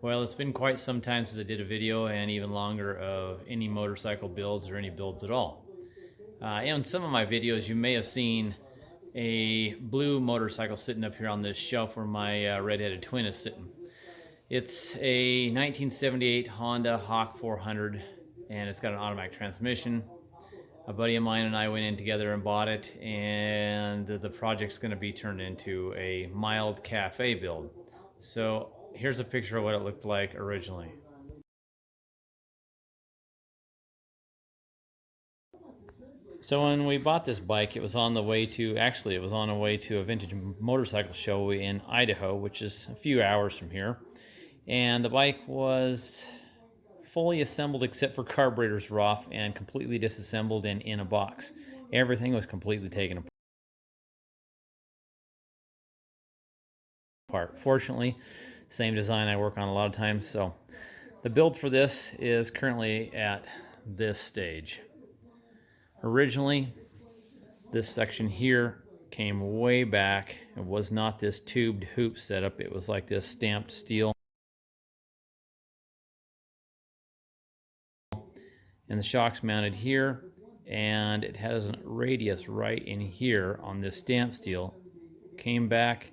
Well, it's been quite some time since I did a video, and even longer, of any motorcycle builds or any builds at all. In some of my videos, you may have seen a blue motorcycle sitting up here on this shelf where my redheaded twin is sitting. It's a 1978 Honda Hawk 400, and it's got an automatic transmission. A buddy of mine and I went in together and bought it, and the project's going to be turned into a mild cafe build. So here's a picture of what it looked like originally. So when we bought this bike, it was on the way to, actually it was on the way to a vintage motorcycle show in Idaho, which is a few hours from here. And the bike was fully assembled except for carburetors were off and completely disassembled and in a box. Everything was completely taken apart. Fortunately, same design I work on a lot of times, so the build for this is currently at this stage. Originally, this section here came way back. It was not this tubed hoop setup. It was like this stamped steel. And the shock's mounted here, and it has a radius right in here on this stamped steel. Came back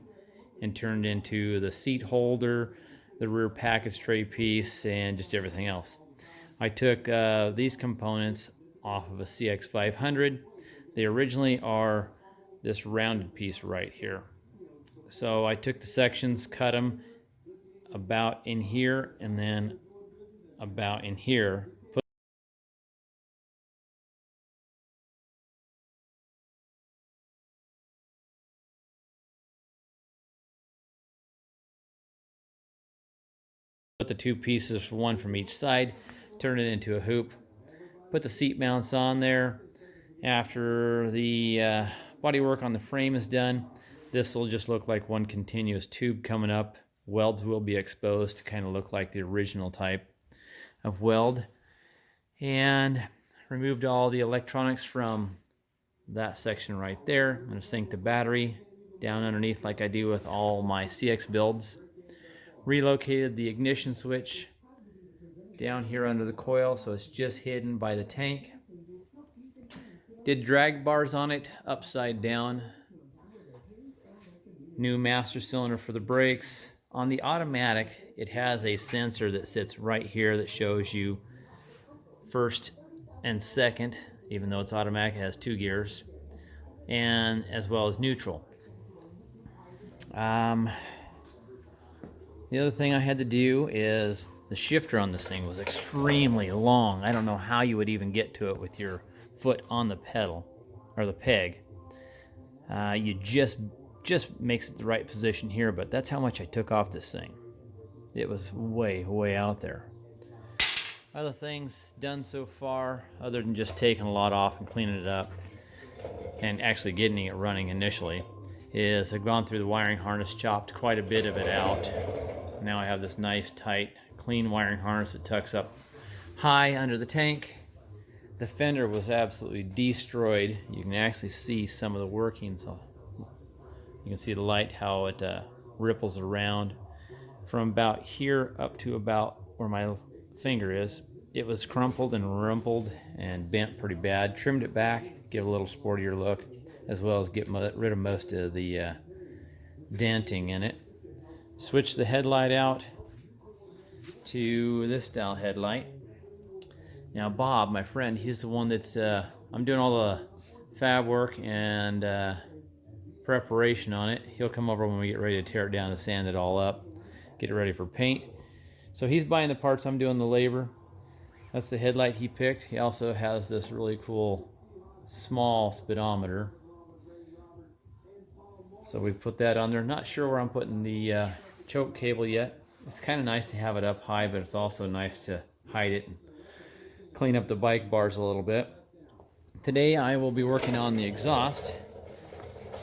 and turned into the seat holder, the rear package tray piece, and just everything else. I took these components off of a CX500. They originally are this rounded piece right here. So I took the sections, cut them about in here and then about in here. Put the two pieces, one from each side, turn it into a hoop. Put the seat mounts on there. After the body work on the frame is done, this will just look like one continuous tube coming up. Welds will be exposed to kind of look like the original type of weld. And removed all the electronics from that section right there. I'm going to sink the battery down underneath like I do with all my CX builds. Relocated the ignition switch down here under the coil so it's just hidden by the tank. Did drag bars on it upside down. New master cylinder for the brakes. On the automatic, it has a sensor that sits right here that shows you first and second, even though it's automatic, it has 2 gears, and as well as neutral. The other thing I had to do is the shifter on this thing was extremely long. I don't know how you would even get to it with your foot on the pedal or the peg. You just makes it the right position here, but that's how much I took off this thing. It was way out there. Other things done so far, other than just taking a lot off and cleaning it up and actually getting it running initially, is I've gone through the wiring harness, chopped quite a bit of it out. Now I have this nice tight clean wiring harness that tucks up high under the tank. The fender was absolutely destroyed. You can actually see some of the workings. You can see the light, how it ripples around from about here up to about where my finger is. It was crumpled and rumpled and bent pretty bad. Trimmed it back, give a little sportier look, as well as get rid of most of the denting in it. Switched the headlight out to this style headlight. Now Bob, my friend, he's the one that's I'm doing all the fab work and preparation on it. He'll come over when we get ready to tear it down and sand it all up, get it ready for paint. So he's buying the parts, I'm doing the labor. That's the headlight he picked. He also has this really cool small speedometer. So we put that on there. Not sure where I'm putting the choke cable yet. It's kind of nice to have it up high, but it's also nice to hide it and clean up the bike bars a little bit. Today I will be working on the exhaust.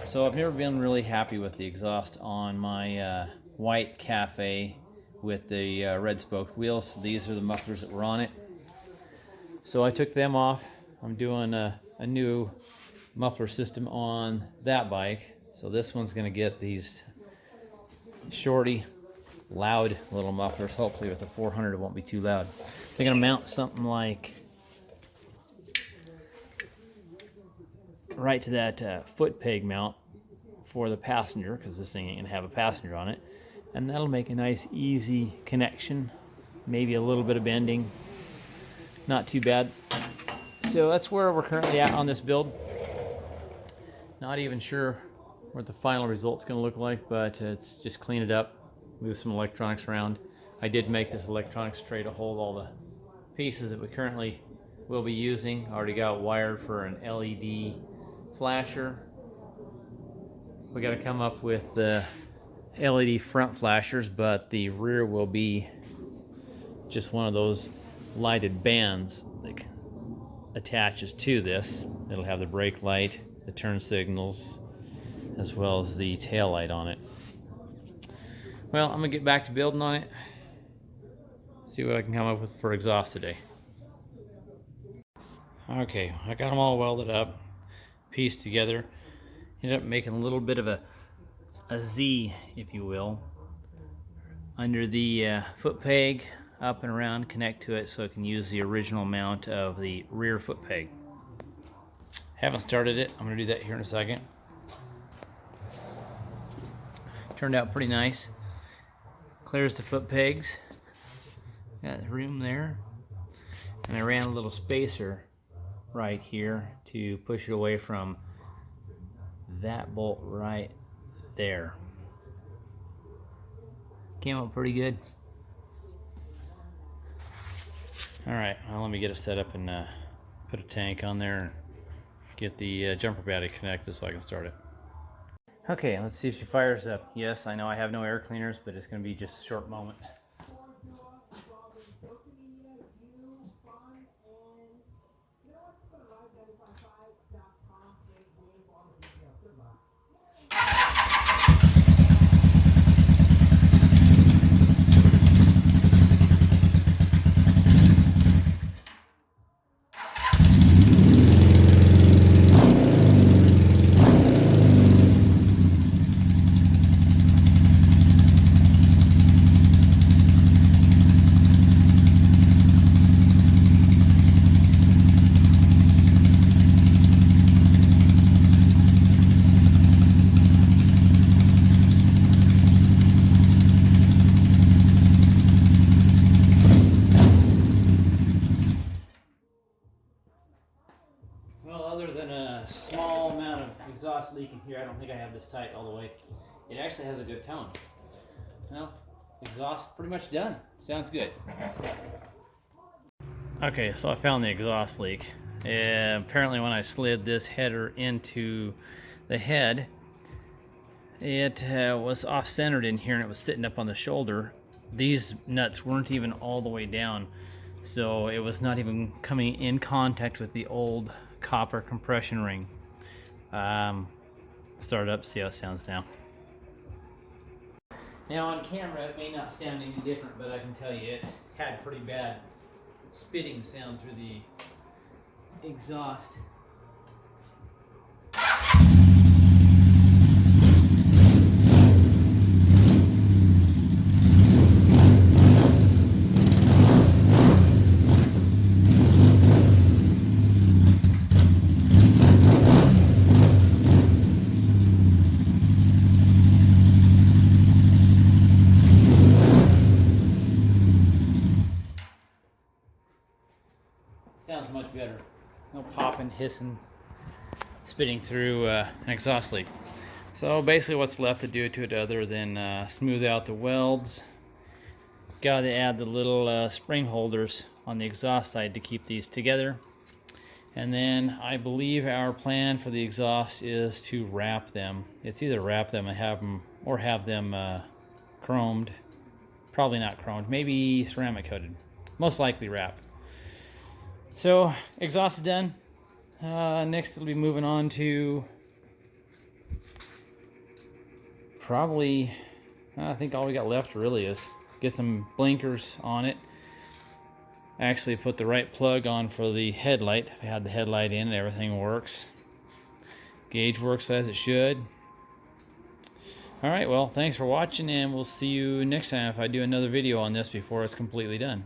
So I've never been really happy with the exhaust on my white Cafe with the red spoked wheels. These are the mufflers that were on it. So I took them off. I'm doing a new muffler system on that bike. So this one's going to get these shorty loud little mufflers. Hopefully with the 400 it won't be too loud. They're going to mount something like right to that foot peg mount for the passenger, because this thing ain't going to have a passenger on it. And that'll make a nice easy connection. Maybe a little bit of bending. Not too bad. So that's where we're currently at on this build. Not even sure what the final result's going to look like, but it's just clean it up, move some electronics around. I did make this electronics tray to hold all the pieces that we currently will be using. Already got wired for an LED flasher. We got to come up with the LED front flashers, but the rear will be just one of those lighted bands that attaches to this. It'll have the brake light, the turn signals, as well as the tail light on it. Well, I'm gonna get back to building on it, see what I can come up with for exhaust today. Okay, I got them all welded up, pieced together. Ended up making a little bit of a Z, if you will, under the foot peg, up and around, connect to it so it can use the original mount of the rear foot peg. Haven't started it. I'm going to do that here in a second. Turned out pretty nice. Clears the foot pegs. Got room there. And I ran a little spacer right here to push it away from that bolt right there. Came out pretty good. Alright, well, let me get it set up and put a tank on there and get the jumper battery connected so I can start it. Okay, let's see if she fires up. Yes, I know I have no air cleaners, but it's going to be just a short moment. Well, other than a small amount of exhaust leaking here, I don't think I have this tight all the way. It actually has a good tone. Well, exhaust pretty much done. Sounds good. Okay, so I found the exhaust leak. Apparently when I slid this header into the head, it was off-centered in here and it was sitting up on the shoulder. These nuts weren't even all the way down, so it was not even coming in contact with the old copper compression ring. Start it up, see how it sounds now. Now on camera it may not sound any different, but I can tell you it had pretty bad spitting sound through the exhaust. Sounds much better. No popping, hissing, spitting through an exhaust leak. So basically what's left to do to it other than smooth out the welds. Got to add the little spring holders on the exhaust side to keep these together. And then I believe our plan for the exhaust is to wrap them. It's either wrap them and have them, or have them chromed. Probably not chromed, maybe ceramic coated. Most likely wrapped. So exhaust is done. Next we'll be moving on to probably, I think all we got left really is get some blinkers on it. Actually put the right plug on for the headlight. I had the headlight in and everything works. Gauge works as it should. All right, well, thanks for watching, and we'll see you next time if I do another video on this before it's completely done.